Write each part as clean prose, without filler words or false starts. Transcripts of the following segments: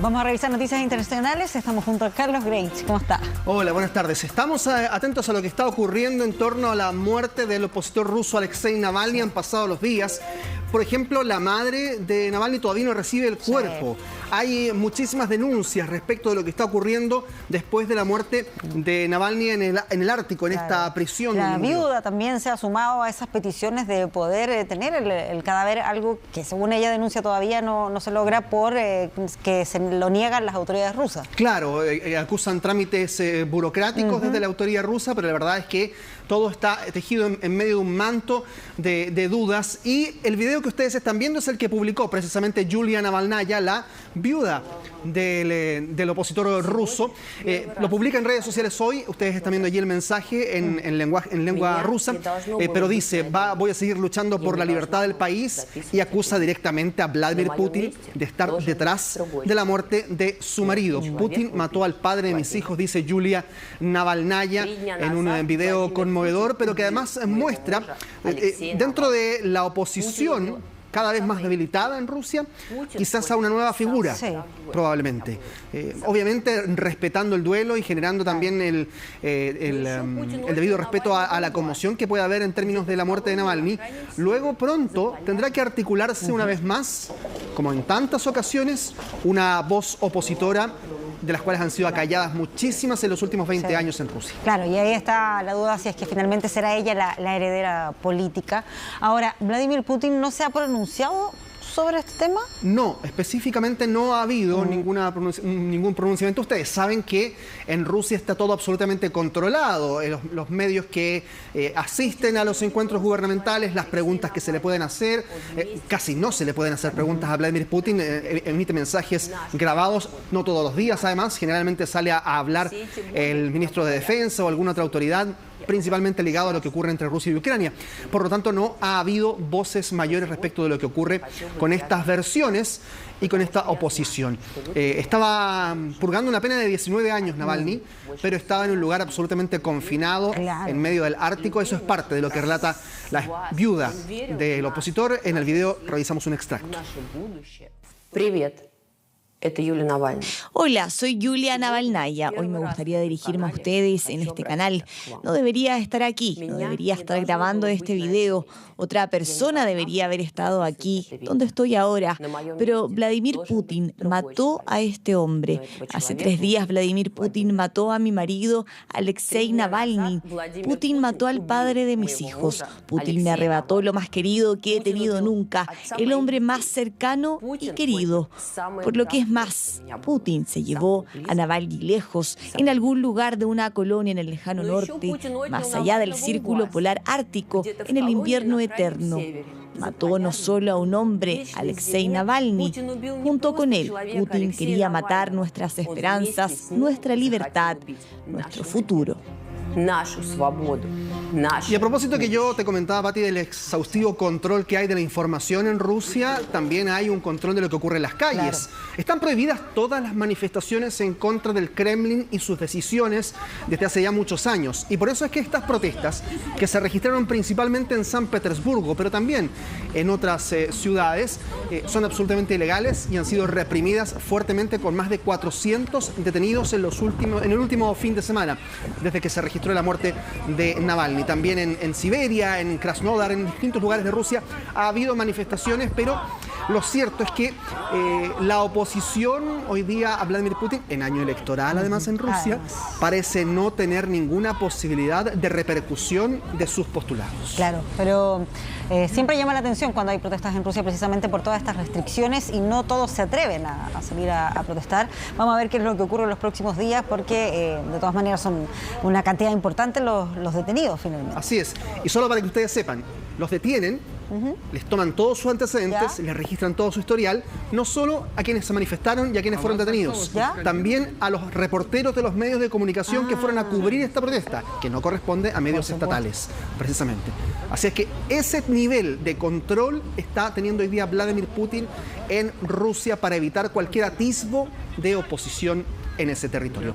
Vamos a revisar noticias internacionales. Estamos junto a Carlos Greitz. ¿Cómo está? Hola, buenas tardes. Estamos atentos a lo que está ocurriendo en torno a la muerte del opositor ruso Alexei Navalny. Han pasado los días. Por ejemplo, la madre de Navalny todavía no recibe el cuerpo. Sí. Hay muchísimas denuncias respecto de lo que está ocurriendo después de la muerte de Navalny en el Ártico, en esta prisión. La viuda también se ha sumado a esas peticiones de poder tener el cadáver, algo que según ella denuncia todavía no se logra por que se lo niegan las autoridades rusas. Claro, acusan trámites burocráticos desde la autoridad rusa, pero la verdad es que todo está tejido en medio de un manto de dudas. Y el video que ustedes están viendo es el que publicó precisamente Yulia Navalnaya, la viuda del opositor ruso. Lo publica en redes sociales hoy. Ustedes están viendo allí el mensaje en lengua rusa, pero dice: voy a seguir luchando por la libertad del país, y acusa directamente a Vladimir Putin de estar detrás de la muerte de su marido. Putin mató al padre de mis hijos, dice Yulia Navalnaya en un video conmovedor, pero que además muestra dentro de la oposición cada vez más debilitada en Rusia, quizás a una nueva figura, probablemente. Obviamente respetando el duelo y generando también el debido respeto a la conmoción que puede haber en términos de la muerte de Navalny. Luego pronto tendrá que articularse una vez más, como en tantas ocasiones, una voz opositora, de las cuales han sido acalladas muchísimas en los últimos 20 años en Rusia. Claro, y ahí está la duda si es que finalmente será ella la heredera política. Ahora, ¿Vladimir Putin no se ha pronunciado sobre este tema? No, específicamente no ha habido ningún pronunciamiento. Ustedes saben que en Rusia está todo absolutamente controlado. Los medios que asisten a los encuentros gubernamentales, las preguntas que se le pueden hacer, casi no se le pueden hacer preguntas a Vladimir Putin, emite mensajes grabados, no todos los días además, generalmente sale a hablar el ministro de Defensa o alguna otra autoridad, principalmente ligado a lo que ocurre entre Rusia y Ucrania. Por lo tanto, no ha habido voces mayores respecto de lo que ocurre con estas versiones y con esta oposición. Estaba purgando una pena de 19 años Navalny, pero estaba en un lugar absolutamente confinado, en medio del Ártico. Eso es parte de lo que relata la viuda del opositor. En el video revisamos un extracto. Hola, soy Yulia Navalnaya. Hoy me gustaría dirigirme a ustedes en este canal. No debería estar aquí, no debería estar grabando este video. Otra persona debería haber estado aquí, donde estoy ahora. Pero Vladimir Putin mató a este hombre. Hace 3 días Vladimir Putin mató a mi marido, Alexei Navalny. Putin mató al padre de mis hijos. Putin me arrebató lo más querido que he tenido nunca, el hombre más cercano y querido. Por lo que es más, Putin se llevó a Navalny lejos, en algún lugar de una colonia en el lejano norte, más allá del círculo polar ártico, en el invierno eterno. Mató no solo a un hombre, Alexei Navalny. Junto con él, Putin quería matar nuestras esperanzas, nuestra libertad, nuestro futuro. Y a propósito que yo te comentaba, Pati, del exhaustivo control que hay de la información en Rusia, también hay un control de lo que ocurre en las calles. Claro. Están prohibidas todas las manifestaciones en contra del Kremlin y sus decisiones desde hace ya muchos años. Y por eso es que estas protestas, que se registraron principalmente en San Petersburgo, pero también en otras ciudades, son absolutamente ilegales y han sido reprimidas fuertemente, con más de 400 detenidos en el último fin de semana, desde que se registró la muerte de Navalny. También en Siberia, en Krasnodar, en distintos lugares de Rusia ha habido manifestaciones, pero lo cierto es que la oposición hoy día a Vladimir Putin, en año electoral además en Rusia, parece no tener ninguna posibilidad de repercusión de sus postulados. Claro, pero siempre llama la atención cuando hay protestas en Rusia, precisamente por todas estas restricciones, y no todos se atreven a salir a protestar. Vamos a ver qué es lo que ocurre en los próximos días, porque de todas maneras son una cantidad importante los detenidos finalmente. Así es, y solo para que ustedes sepan, los detienen, les toman todos sus antecedentes, les registran todo su historial, no solo a quienes se manifestaron y a quienes fueron detenidos, también a los reporteros de los medios de comunicación que fueron a cubrir esta protesta, que no corresponde a medios estatales, precisamente. Así es que ese nivel de control está teniendo hoy día Vladimir Putin en Rusia para evitar cualquier atisbo de oposición en ese territorio.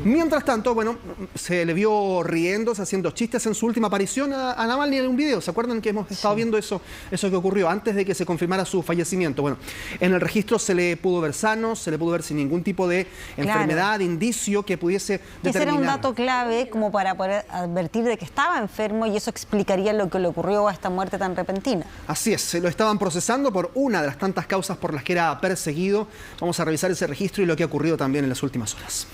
Mientras tanto, bueno, se le vio riéndose, haciendo chistes en su última aparición a Navalny en un video. ¿Se acuerdan que hemos estado viendo eso que ocurrió antes de que se confirmara su fallecimiento? Bueno, en el registro se le pudo ver sano, se le pudo ver sin ningún tipo de enfermedad, indicio que pudiese determinar. Ese era un dato clave como para poder advertir de que estaba enfermo, y eso explicaría lo que le ocurrió a esta muerte tan repentina. Así es, se lo estaban procesando por una de las tantas causas por las que era perseguido. Vamos a revisar ese registro y lo que ha ocurrido también en las últimas horas.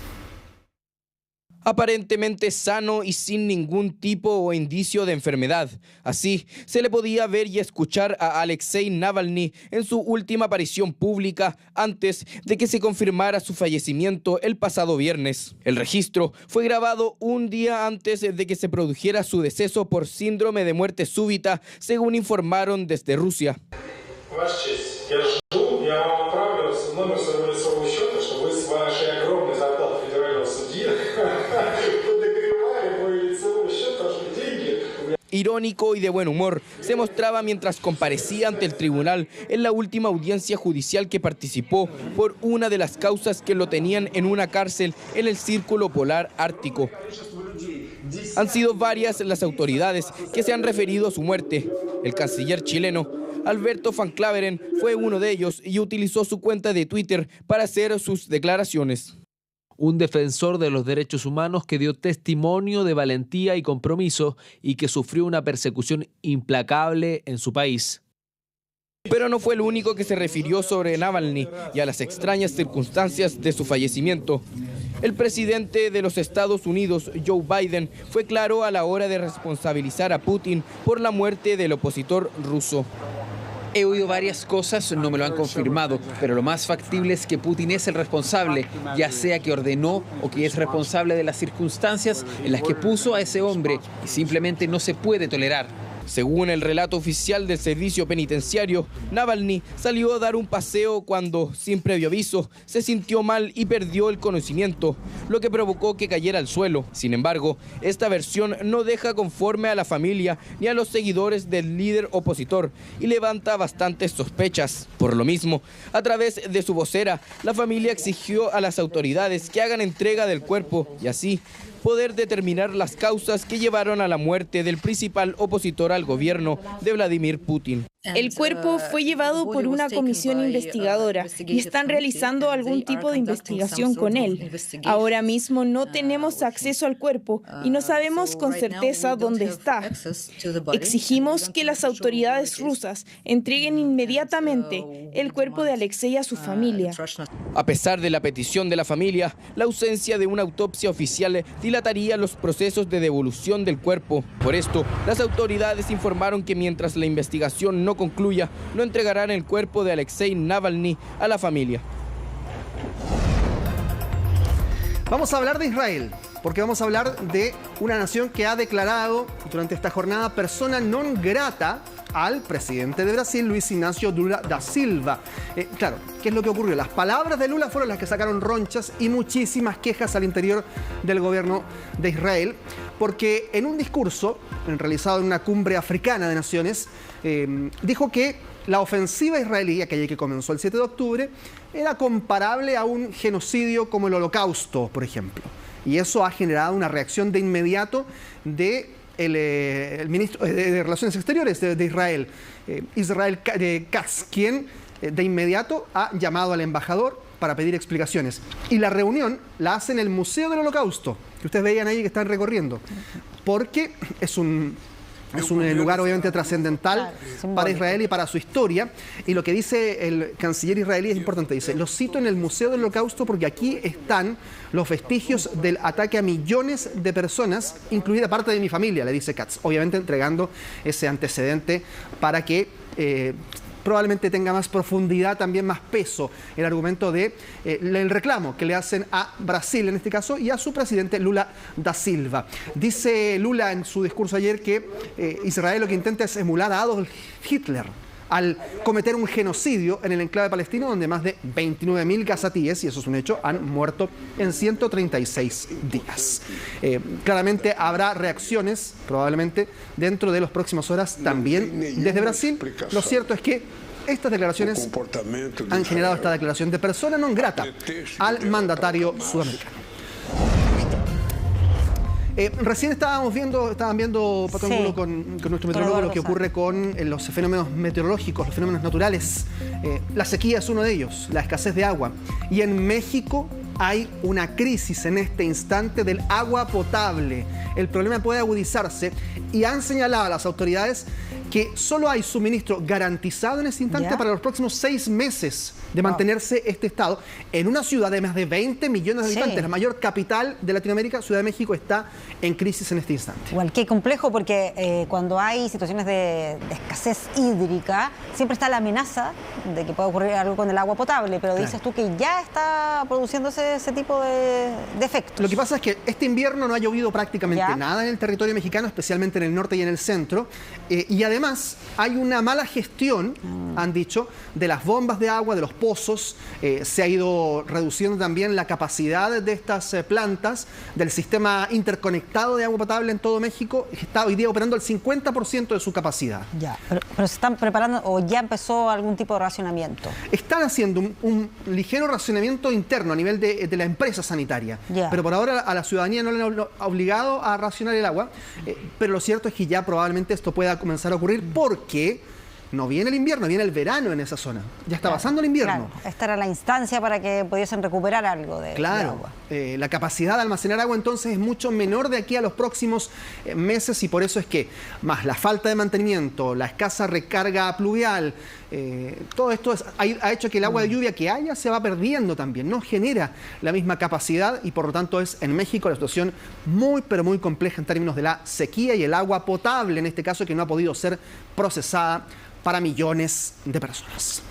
Aparentemente sano y sin ningún tipo o indicio de enfermedad. Así se le podía ver y escuchar a Alexei Navalny en su última aparición pública antes de que se confirmara su fallecimiento el pasado viernes. El registro fue grabado un día antes de que se produjera su deceso por síndrome de muerte súbita, según informaron desde Rusia. Irónico y de buen humor, se mostraba mientras comparecía ante el tribunal en la última audiencia judicial que participó por una de las causas que lo tenían en una cárcel en el Círculo Polar Ártico. Han sido varias las autoridades que se han referido a su muerte. El canciller chileno Alberto Van Klaveren fue uno de ellos y utilizó su cuenta de Twitter para hacer sus declaraciones. Un defensor de los derechos humanos que dio testimonio de valentía y compromiso y que sufrió una persecución implacable en su país. Pero no fue el único que se refirió sobre Navalny y a las extrañas circunstancias de su fallecimiento. El presidente de los Estados Unidos, Joe Biden, fue claro a la hora de responsabilizar a Putin por la muerte del opositor ruso. He oído varias cosas, no me lo han confirmado, pero lo más factible es que Putin es el responsable, ya sea que ordenó o que es responsable de las circunstancias en las que puso a ese hombre, y simplemente no se puede tolerar. Según el relato oficial del servicio penitenciario, Navalny salió a dar un paseo cuando, sin previo aviso, se sintió mal y perdió el conocimiento, lo que provocó que cayera al suelo. Sin embargo, esta versión no deja conforme a la familia ni a los seguidores del líder opositor y levanta bastantes sospechas. Por lo mismo, a través de su vocera, la familia exigió a las autoridades que hagan entrega del cuerpo y así poder determinar las causas que llevaron a la muerte del principal opositor al gobierno de Vladimir Putin. El cuerpo fue llevado por una comisión investigadora y están realizando algún tipo de investigación con él. Ahora mismo no tenemos acceso al cuerpo y no sabemos con certeza dónde está. Exigimos que las autoridades rusas entreguen inmediatamente el cuerpo de Alexei a su familia. A pesar de la petición de la familia, la ausencia de una autopsia oficial dilataría los procesos de devolución del cuerpo. Por esto, las autoridades informaron que mientras la investigación no concluya, no entregarán el cuerpo de Alexei Navalny a la familia. Vamos a hablar de Israel, porque vamos a hablar de una nación que ha declarado durante esta jornada persona non grata al presidente de Brasil, Luis Ignacio Lula da Silva. Claro, ¿qué es lo que ocurrió? Las palabras de Lula fueron las que sacaron ronchas y muchísimas quejas al interior del gobierno de Israel, porque en un discurso realizado en una cumbre africana de naciones, dijo que la ofensiva israelí, aquella que comenzó el 7 de octubre, era comparable a un genocidio como el Holocausto, por ejemplo. Y eso ha generado una reacción de inmediato de el ministro de Relaciones Exteriores de Israel, Israel Katz, quien de inmediato ha llamado al embajador para pedir explicaciones. Y la reunión la hace en el Museo del Holocausto, que ustedes veían ahí que están recorriendo, porque es un lugar obviamente trascendental para Israel y para su historia. Y lo que dice el canciller israelí es importante. Dice, lo cito en el Museo del Holocausto porque aquí están los vestigios del ataque a millones de personas, incluida parte de mi familia, le dice Katz. Obviamente entregando ese antecedente para que probablemente tenga más profundidad, también más peso el argumento de el reclamo que le hacen a Brasil en este caso y a su presidente Lula da Silva. Dice Lula en su discurso ayer que Israel lo que intenta es emular a Adolf Hitler al cometer un genocidio en el enclave palestino donde más de 29.000 gazatíes, y eso es un hecho, han muerto en 136 días. Claramente habrá reacciones, probablemente, dentro de las próximas horas también desde Brasil. Lo cierto es que estas declaraciones han generado esta declaración de persona non grata al mandatario sudamericano. Recién estaban viendo Pato Angulo, con nuestro meteorólogo, lo que ocurre con los fenómenos meteorológicos, los fenómenos naturales. La sequía es uno de ellos, la escasez de agua. Y en México hay una crisis en este instante del agua potable. El problema puede agudizarse y han señalado a las autoridades que solo hay suministro garantizado en este instante para los próximos 6 meses de mantenerse este estado en una ciudad de más de 20 millones de habitantes, la mayor capital de Latinoamérica. Ciudad de México está en crisis en este instante. Igual, qué complejo, porque cuando hay situaciones de escasez hídrica, siempre está la amenaza de que pueda ocurrir algo con el agua potable, pero dices tú que ya está produciéndose ese tipo de efectos. Lo que pasa es que este invierno no ha llovido prácticamente nada en el territorio mexicano, especialmente en el norte y en el centro, y además hay una mala gestión, han dicho, de las bombas de agua, de los pozos. Se ha ido reduciendo también la capacidad de estas plantas, del sistema interconectado de agua potable en todo México. Está hoy día operando el 50% de su capacidad. Pero se están preparando, o ya empezó algún tipo de racionamiento. Están haciendo un ligero racionamiento interno a nivel de la empresa sanitaria. Pero por ahora a la ciudadanía no le han obligado a racionar el agua. Pero lo cierto es que ya probablemente esto pueda comenzar a ocurrir, porque no viene el invierno, viene el verano en esa zona. Ya está pasando el invierno. Esta era la instancia para que pudiesen recuperar algo de agua. La capacidad de almacenar agua entonces es mucho menor de aquí a los próximos meses, y por eso es que más la falta de mantenimiento, la escasa recarga pluvial, todo esto ha hecho que el agua de lluvia que haya se va perdiendo también, no genera la misma capacidad, y por lo tanto es en México la situación muy pero muy compleja en términos de la sequía y el agua potable, en este caso, que no ha podido ser procesada para millones de personas.